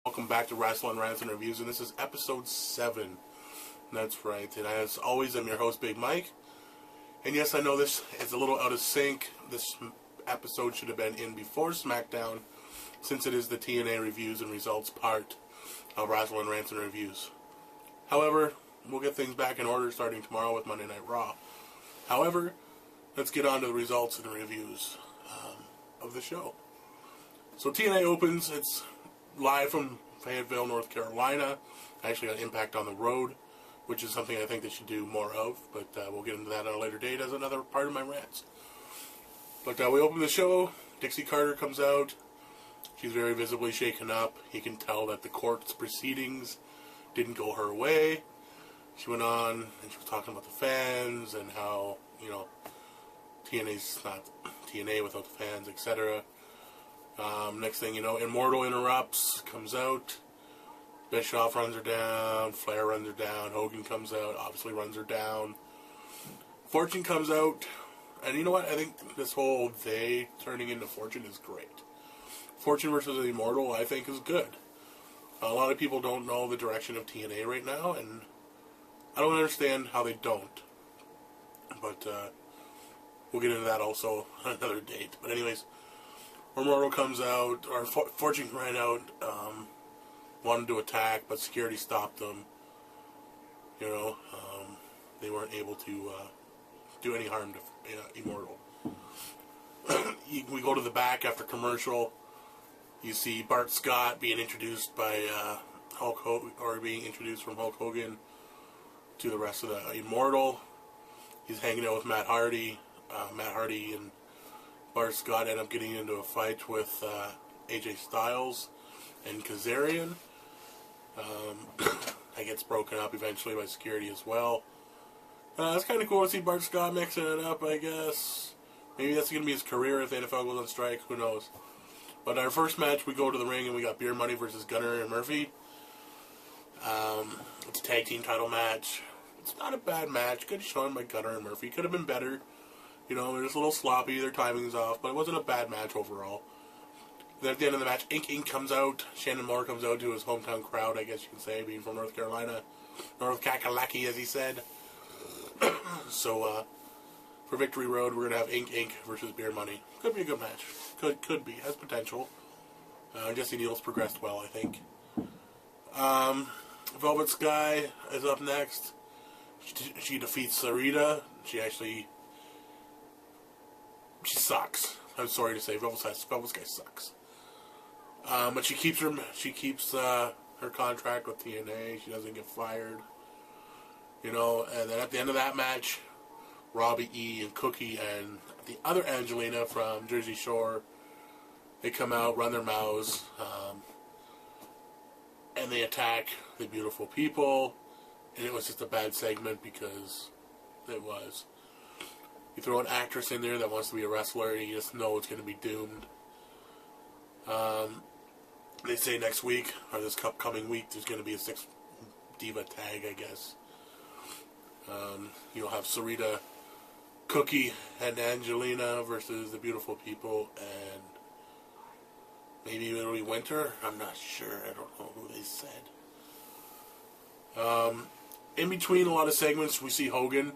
Welcome back to Wrestling Rants and Reviews, and this is episode 7. That's right, and as always, I'm your host, Big Mike. And yes, I know this is a little out of sync. This episode should have been in before SmackDown, since it is the TNA Reviews and Results part of Wrestling Rants and Reviews. However, we'll get things back in order starting tomorrow with Monday Night Raw. However, let's get on to the results and the reviews of the show. So TNA opens, it's live from Fayetteville, North Carolina. I actually got Impact on the road, which is something I think they should do more of, but we'll get into that on a later date as another part of my rants. But we open the show, Dixie Carter comes out. She's very visibly shaken up. You can tell that the court's proceedings didn't go her way. She went on and she was talking about the fans and how, you know, TNA's not TNA without the fans, etc. Next thing you know, Immortal interrupts, comes out. Bischoff runs her down. Flair runs her down. Hogan comes out, obviously runs her down. Fortune comes out. And you know what? I think this whole they turning into Fortune is great. Fortune versus Immortal, I think, is good. A lot of people don't know the direction of TNA right now, and I don't understand how they don't. But we'll get into that also on another date. But anyways, Immortal comes out, or Fortune ran out, wanted to attack, but security stopped them. You know, they weren't able to do any harm to Immortal. We go to the back after commercial. You see Bart Scott being introduced by Hulk Hogan, or being introduced from Hulk Hogan to the rest of the Immortal. He's hanging out with Matt Hardy. Matt Hardy and Bart Scott end up getting into a fight with AJ Styles and Kazarian. That gets broken up eventually by security as well. It's kind of cool to see Bart Scott mixing it up, I guess. Maybe that's going to be his career if the NFL goes on strike, who knows. But our first match, we go to the ring and we got Beer Money versus Gunner and Murphy. It's a tag team title match. It's not a bad match. Good showing by Gunner and Murphy. Could have been better. You know, they're just a little sloppy, their timing's off, but it wasn't a bad match overall. Then at the end of the match, Ink comes out. Shannon Moore comes out to his hometown crowd, I guess you can say, being from North Carolina. North Kakalaki, as he said. So, for Victory Road, we're going to have Ink versus Beer Money. Could be a good match. Could be. Has potential. Jesse Neal's progressed well, I think. Velvet Sky is up next. She defeats Sarita. She sucks. I'm sorry to say, Velvet Sky sucks. But she keeps her contract with TNA. She doesn't get fired. You know, and then at the end of that match, Robbie E and Cookie and the other Angelina from Jersey Shore, they come out, run their mouths, and they attack the beautiful people. And it was just a bad segment because it was. You throw an actress in there that wants to be a wrestler, and you just know it's going to be doomed. They say next week, or this upcoming week, there's going to be a 6 diva tag, I guess. You'll have Sarita, Cookie, and Angelina versus the beautiful people, and maybe it'll be Winter. I'm not sure. I don't know who they said. In between a lot of segments, we see Hogan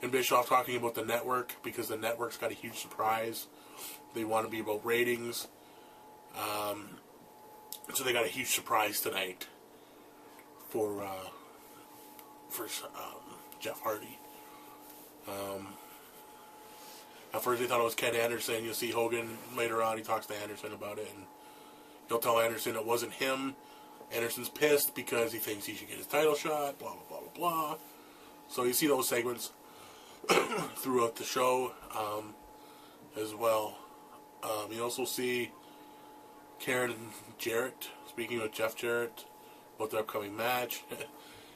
and Bischoff talking about the network, because the network's got a huge surprise. They want to be about ratings. So they got a huge surprise tonight for Jeff Hardy. At first they thought it was Ken Anderson. You'll see Hogan later on. He talks to Anderson about it, and he'll tell Anderson it wasn't him. Anderson's pissed because he thinks he should get his title shot, blah, blah, blah, blah, blah. So you see those segments throughout the show as well. You also see Karen and Jarrett speaking with Jeff Jarrett about the upcoming match.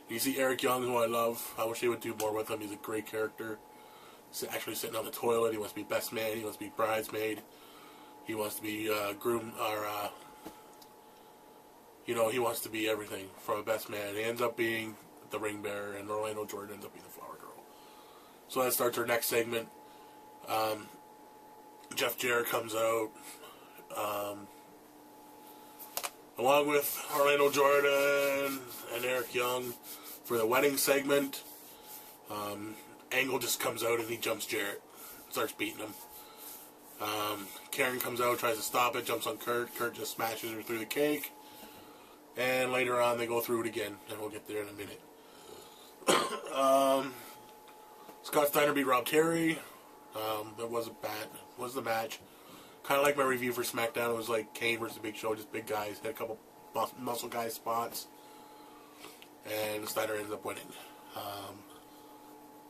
You see Eric Young, who I love. I wish they would do more with him. He's a great character. He's actually sitting on the toilet. He wants to be best man. He wants to be bridesmaid. He wants to be groom, or you know, he wants to be everything from a best man. He ends up being the ring bearer, and Orlando Jordan ends up being the flower girl. So that starts our next segment. Jeff Jarrett comes out. A along with Orlando Jordan and Eric Young for the wedding segment. Angle just comes out and he jumps Jarrett, starts beating him. Karen comes out, tries to stop it, jumps on Kurt. Kurt just smashes her through the cake. And later on, they go through it again, and we'll get there in a minute. Scott Steiner beat Rob Terry. It wasn't bad. It was the match. Kind of like my review for SmackDown. It was like Kane versus Big Show, just big guys. Had a couple muscle guy spots. And Steiner ends up winning.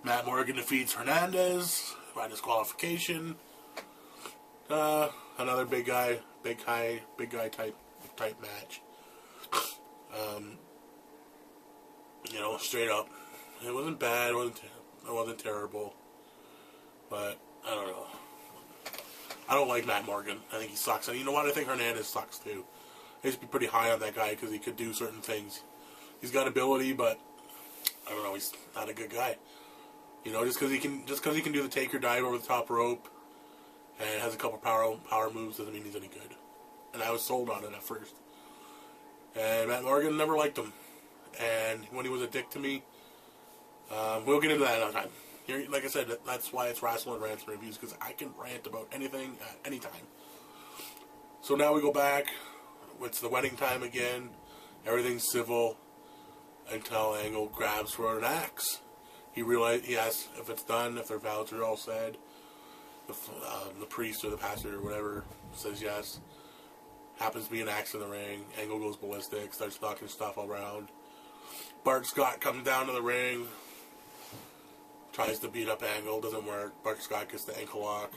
Matt Morgan defeats Hernandez by disqualification. Another big guy type match. You know, straight up, it wasn't bad. It wasn't terrible. But I don't know. I don't like Matt Morgan. I think he sucks. And you know what? I think Hernandez sucks too. I used to be pretty high on that guy because he could do certain things. He's got ability, but I don't know. He's not a good guy. You know, just because he can do the taker dive over the top rope and has a couple power moves doesn't mean he's any good. And I was sold on it at first. And Matt Morgan, never liked him. And when he was a dick to me, we'll get into that another time. Like I said, that's why it's Wrestling Rants and Reviews, because I can rant about anything at any time. So now we go back. It's the wedding time again. Everything's civil until Angle grabs for an axe. He asks if it's done, if their vows are all said. The priest or the pastor or whatever says yes. Happens to be an axe in the ring. Angle goes ballistic, starts knocking stuff around. Bart Scott comes down to the ring, tries to beat up Angle, doesn't work. Bart Scott gets the ankle lock.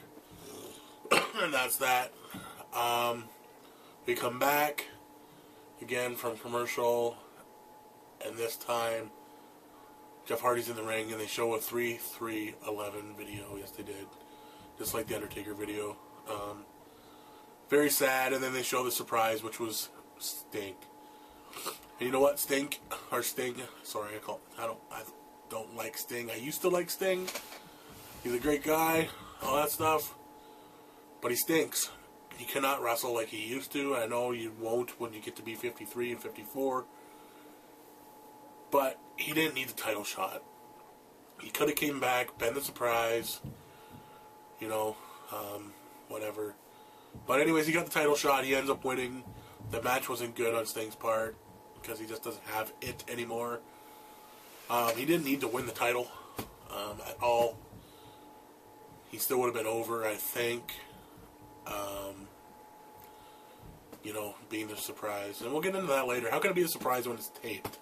And that's that. We come back again from commercial, and this time Jeff Hardy's in the ring, and they show a 3-3-11 video. Yes, they did. Just like the Undertaker video. Very sad, and then they show the surprise, which was Sting. And you know what? Sting, sorry, I don't like Sting. I used to like Sting. He's a great guy, all that stuff. But he stinks. He cannot wrestle like he used to. I know you won't when you get to be 53 and 54. But he didn't need the title shot. He could have came back, been the surprise, you know, whatever. But anyways, he got the title shot. He ends up winning. The match wasn't good on Sting's part because he just doesn't have it anymore. He didn't need to win the title at all. He still would have been over, I think. You know, being the surprise. And we'll get into that later. How can it be a surprise when it's taped?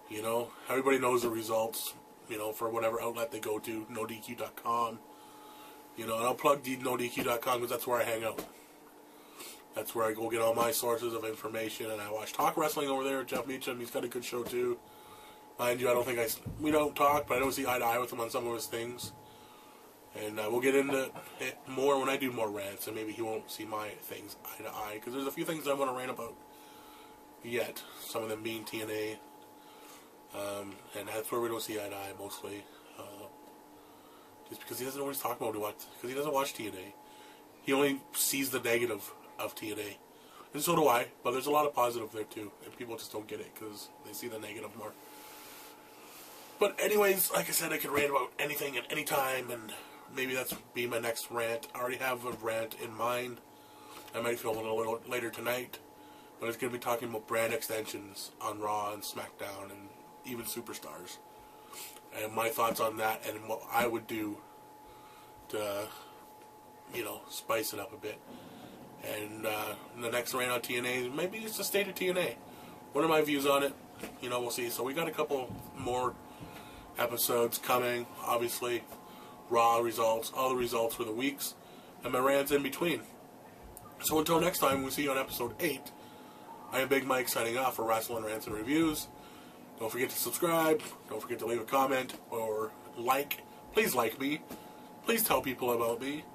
You know, everybody knows the results, you know, for whatever outlet they go to, NoDQ.com. You know, and I'll plug NoDQ.com because that's where I hang out. That's where I go get all my sources of information, and I watch Talk Wrestling over there. Jeff Meacham, he's got a good show too. Mind you, we don't talk, but I don't see eye to eye with him on some of his things. And we'll get into it more when I do more rants, and maybe he won't see my things eye to eye, because there's a few things I want to rant about yet. Some of them being TNA, and that's where we don't see eye to eye mostly. Just because he doesn't always talk about what, because he doesn't watch TNA. He only sees the negative of TNA. And so do I, but there's a lot of positive there too, and people just don't get it because they see the negative more. But anyways, like I said, I can rant about anything at any time, and maybe that's be my next rant. I already have a rant in mind. I might film it a little later tonight, but it's going to be talking about brand extensions on Raw and SmackDown and even Superstars. And my thoughts on that and what I would do to, you know, spice it up a bit. And the next rant on TNA, maybe it's the state of TNA. What are my views on it? You know, we'll see. So we got a couple more episodes coming, obviously. Raw results, all the results for the weeks, and my rants in between. So until next time, we'll see you on episode 8. I am Big Mike signing off for Wrestling Rants and Reviews. Don't forget to subscribe. Don't forget to leave a comment or like. Please like me. Please tell people about me.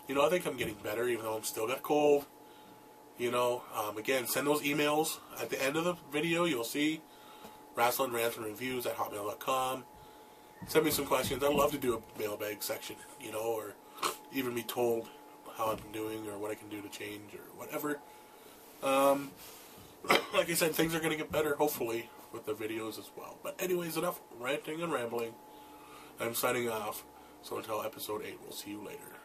You know, I think I'm getting better, even though I'm still got cold. You know, again, send those emails. At the end of the video, you'll see RasslinRantsandReviews at hotmail.com. Send me some questions. I'd love to do a mailbag section, you know, or even be told how I'm doing or what I can do to change or whatever. like I said, things are going to get better, hopefully, with the videos as well. But anyways, enough ranting and rambling. I'm signing off. So until episode 8, we'll see you later.